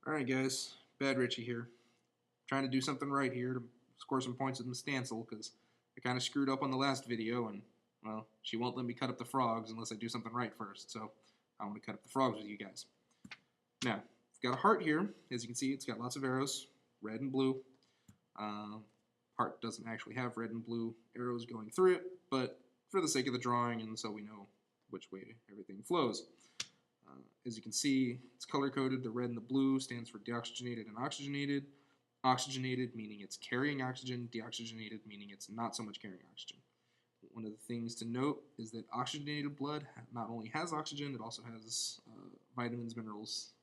Alright guys, Bad Richie here. Trying to do something right here to score some points with Miss Stancil, because I kind of screwed up on the last video, and, well, she won't let me cut up the frogs unless I do something right first, so I want to cut up the frogs with you guys. Now, I've got a heart here. As you can see, it's got lots of arrows, red and blue. Heart doesn't actually have red and blue arrows going through it, but for the sake of the drawing and so we know which way everything flows. As you can see, it's color-coded. The red and the blue stands for deoxygenated and oxygenated. Oxygenated meaning it's carrying oxygen, deoxygenated meaning it's not so much carrying oxygen. One of the things to note is that oxygenated blood not only has oxygen, it also has vitamins, minerals,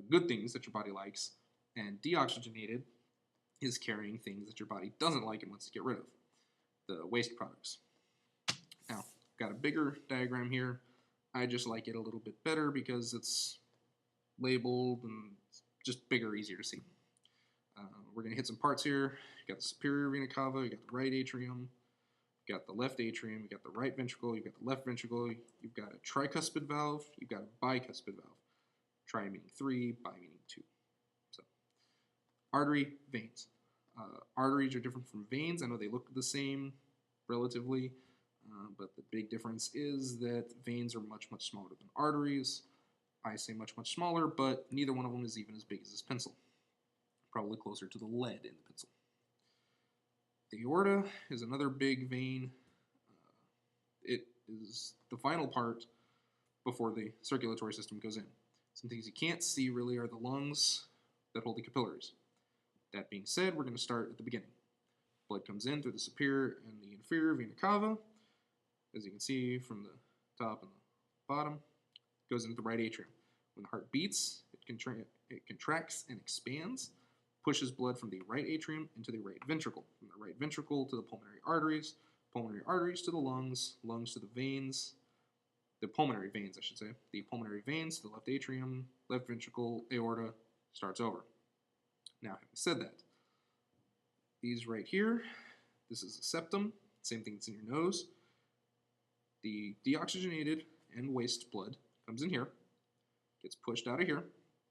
good things that your body likes, and deoxygenated is carrying things that your body doesn't like and wants to get rid of, the waste products. Now, I've got a bigger diagram here. I just like it a little bit better because it's labeled and it's just bigger, easier to see. We're going to hit some parts here. You got the superior vena cava, you got the right atrium, you got the left atrium, you got the right ventricle, you got the left ventricle, you've got a tricuspid valve, you've got a bicuspid valve. Tri meaning 3, bi meaning 2. So, artery, veins. Arteries are different from veins. I know they look the same relatively, but the big difference is that veins are much, much smaller than arteries. I say much, much smaller, but neither one of them is even as big as this pencil. Probably closer to the lead in the pencil. The aorta is another big vein. It is the final part before the circulatory system goes in. Some things you can't see really are the lungs that hold the capillaries. That being said, we're going to start at the beginning. Blood comes in through the superior and the inferior vena cava. As you can see from the top and the bottom, goes into the right atrium. When the heart beats, it contracts and expands, pushes blood from the right atrium into the right ventricle, from the right ventricle to the pulmonary arteries to the lungs, lungs to the veins, the pulmonary veins, I should say. The pulmonary veins to the left atrium, left ventricle, aorta, starts over. Now, having said that, these right here, this is the septum, same thing that's in your nose. The deoxygenated and waste blood comes in here, gets pushed out of here.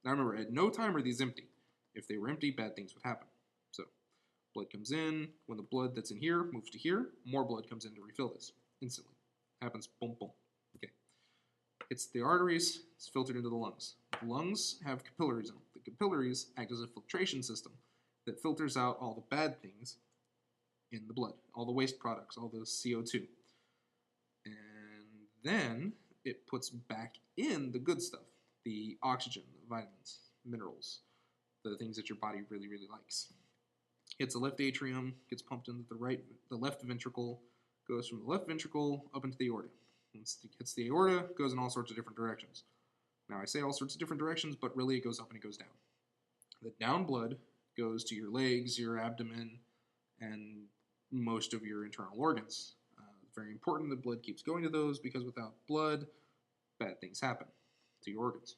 Now remember, at no time are these empty. If they were empty, bad things would happen. So, blood comes in. When the blood that's in here moves to here, more blood comes in to refill this instantly. Happens, boom, boom. Okay. Hits the arteries, it's filtered into the lungs. The lungs have capillaries in them. The capillaries act as a filtration system that filters out all the bad things in the blood, all the waste products, all the CO2. And then it puts back in the good stuff, the oxygen, the vitamins, minerals, the things that your body really, really likes. Hits the left atrium, gets pumped into the left ventricle, goes from the left ventricle up into the aorta. Once it hits the aorta, goes in all sorts of different directions. Now I say all sorts of different directions, but really it goes up and it goes down. The down blood goes to your legs, your abdomen, and most of your internal organs. It's very important that blood keeps going to those because without blood, bad things happen to your organs.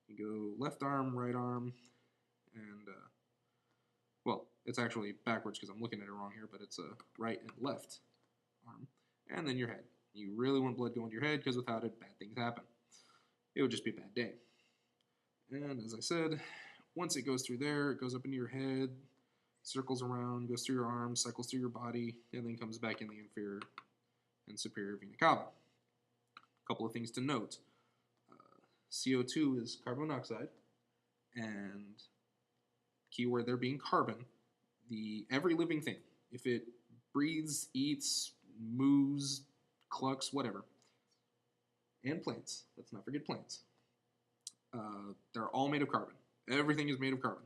You go left arm, right arm, and, well, it's actually backwards because I'm looking at it wrong here, but it's a right and left arm, and then your head. You really want blood going to your head because without it, bad things happen. It would just be a bad day. And as I said, once it goes through there, it goes up into your head, circles around, goes through your arms, cycles through your body, and then comes back in the inferior and superior vena cava. A couple of things to note. CO2 is carbon monoxide, and keyword there being carbon. Every living thing, if it breathes, eats, moves, clucks, whatever, and plants, let's not forget plants, they're all made of carbon. Everything is made of carbon.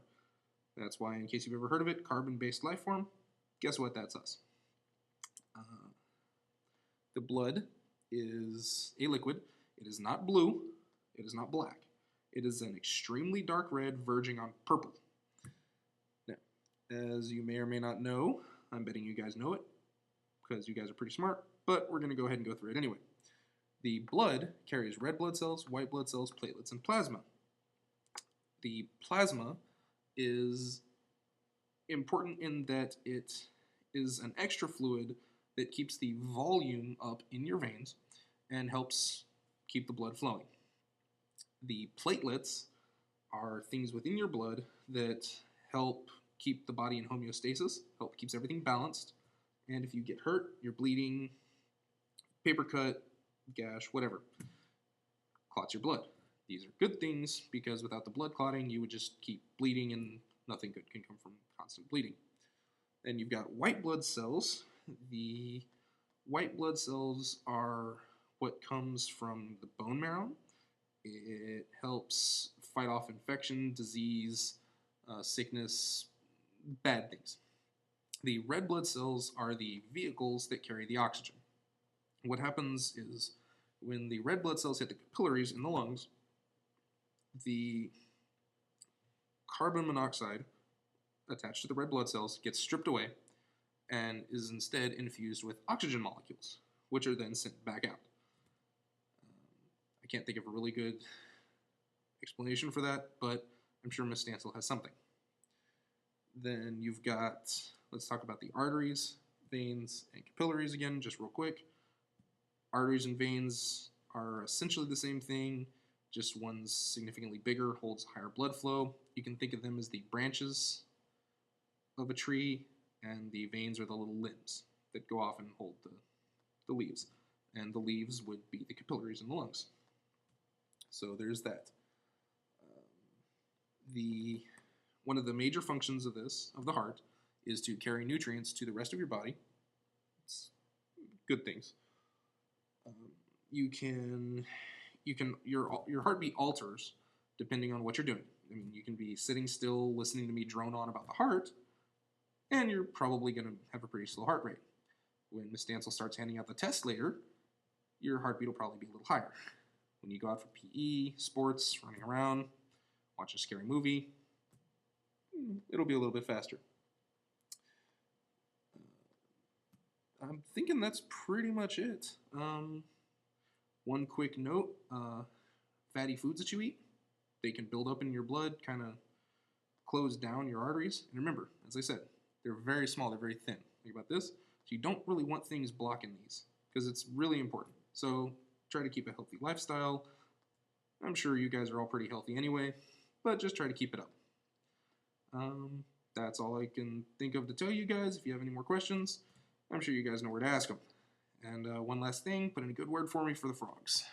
That's why, in case you've ever heard of it, carbon-based life form, guess what, that's us. The blood is a liquid. It is not blue. It is not black. It is an extremely dark red verging on purple. Now, as you may or may not know, I'm betting you guys know it, because you guys are pretty smart, but we're going to go ahead and go through it anyway. The blood carries red blood cells, white blood cells, platelets, and plasma. The plasma is important in that it is an extra fluid that keeps the volume up in your veins and helps keep the blood flowing. The platelets are things within your blood that help keep the body in homeostasis, help keeps everything balanced. And if you get hurt, you're bleeding, paper cut, gash, whatever, clots your blood. These are good things because without the blood clotting, you would just keep bleeding and nothing good can come from constant bleeding. Then you've got white blood cells. The white blood cells are what comes from the bone marrow. It helps fight off infection, disease, sickness, bad things. The red blood cells are the vehicles that carry the oxygen. What happens is when the red blood cells hit the capillaries in the lungs, the carbon monoxide attached to the red blood cells gets stripped away and is instead infused with oxygen molecules, which are then sent back out. I can't think of a really good explanation for that, but I'm sure Miss Stansel has something. Then you've got, let's talk about the arteries, veins, and capillaries again, just real quick. Arteries and veins are essentially the same thing, just one's significantly bigger, holds higher blood flow. You can think of them as the branches of a tree, and the veins are the little limbs that go off and hold the leaves. And the leaves would be the capillaries in the lungs. So there's that. One of the major functions of the heart, is to carry nutrients to the rest of your body. It's good things. Your heartbeat alters depending on what you're doing. I mean, you can be sitting still, listening to me drone on about the heart, and you're probably going to have a pretty slow heart rate. When Miss Stansel starts handing out the test later, your heartbeat will probably be a little higher. When you go out for PE, sports, running around, watch a scary movie, it'll be a little bit faster. I'm thinking that's pretty much it. One quick note, fatty foods that you eat, they can build up in your blood, kind of close down your arteries. And remember, as I said, they're very small, they're very thin. Think about this. So you don't really want things blocking these because it's really important. So try to keep a healthy lifestyle. I'm sure you guys are all pretty healthy anyway, but just try to keep it up. That's all I can think of to tell you guys. If you have any more questions, I'm sure you guys know where to ask them. And one last thing, put in a good word for me for the frogs.